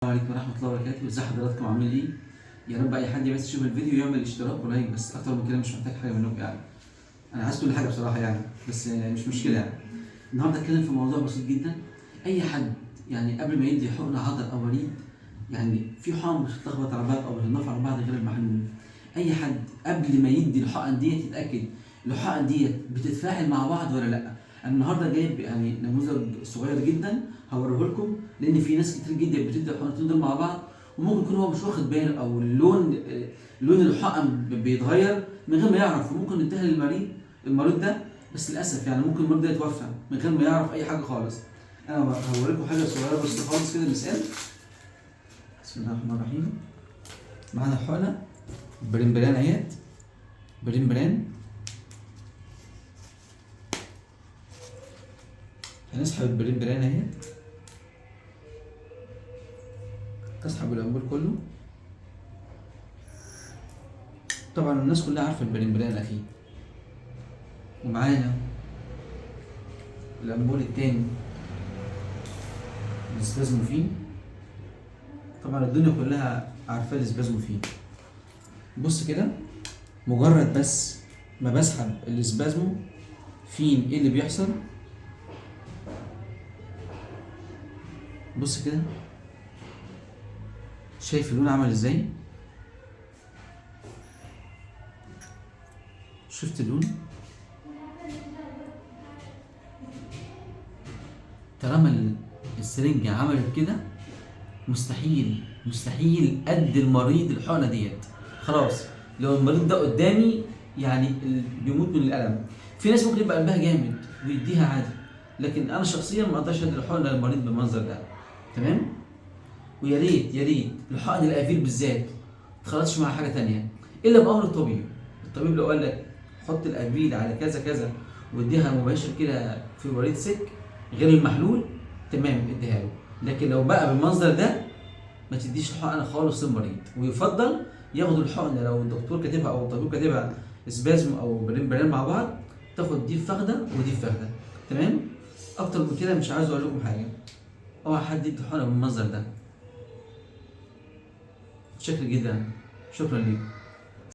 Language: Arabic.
السلام عليكم ورحمة الله وبركاته، ازي حضراتكم عاملين ايه؟ يا رب أي حد بس يشوف الفيديو يعمل اشتراك ولايك، بس أكتر من كده مش محتاج حاجة منكم يعني. أنا عايز كل حاجة بصراحة يعني، بس مش مشكلة يعني. النهاردة هتكلم في موضوع بسيط جدا. أي حد يعني قبل ما يدي حقن عضل أو وريد، يعني في حقن بتتلخبط على بعض أو بتنضاف على بعض غير المحلول. أي حد قبل ما يدي الحقن ديت يتأكد الحقن ديت بتتفاعل مع بعض ولا لأ. أنا النهارده جايب يعني نموذج صغير جدا هوريه لكم، لأن في ناس كتير جدا بتدي الحقنتين دول مع بعض وممكن يكون هو مش واخد باله، او لون الحقن بيتغير من غير ما يعرف، وممكن نديها المريض ده، بس للاسف يعني ممكن المريض ده يتوفى من غير ما يعرف اي حاجه خالص. انا هوريكم حاجه صغيره بس خالص كده مثال. بسم الله الرحمن الرحيم. معانا حقنه بريمبران اهيت، بريمبران. هنسحب البريمبران اهيت، تسحب الامبول كله. طبعا الناس كلها عارفه البريمبران اكيد. ومعانا الامبول التاني الاسبازموفين، طبعا الدنيا كلها عارفه الاسبازموفين. بص كده، مجرد بس ما بسحب الاسبازموفين ايه اللي بيحصل؟ بص كده، شايف اللون عمل ازاي؟ شفت اللون؟ طالما السرنجة عملت كده، مستحيل ادي المريض الحقنه ديت. خلاص، لو المريض ده قدامي يعني بيموت من الالم. في ناس ممكن يبقى قلبها جامد ويديها عادي، لكن انا شخصيا ما اقدرش ادي الحقنه للمريض بالمنظر ده. تمام؟ ويا ريت الحقن الافيل بالذات ما تخلطش مع حاجه ثانيه الا بامر الطبيب. الطبيب لو قال لك حط الافيل على كذا كذا واديها مباشر كده في وريد سك غير المحلول، تمام اديها له. لكن لو بقى بالمنظر ده ما تديش الحقنه خالص للمريض، ويفضل ياخد الحقنه لو الدكتور كاتبها او الطبيب كاتبها سبازم او بريمبران مع بعض، تاخد دي في فخده ودي في فخده. تمام؟ اكتر من كده مش عايز اقول لكم حاجه. اوعى حد يدي الحقنه بالمنظر ده. شكرا جدا، شكرا ليكم.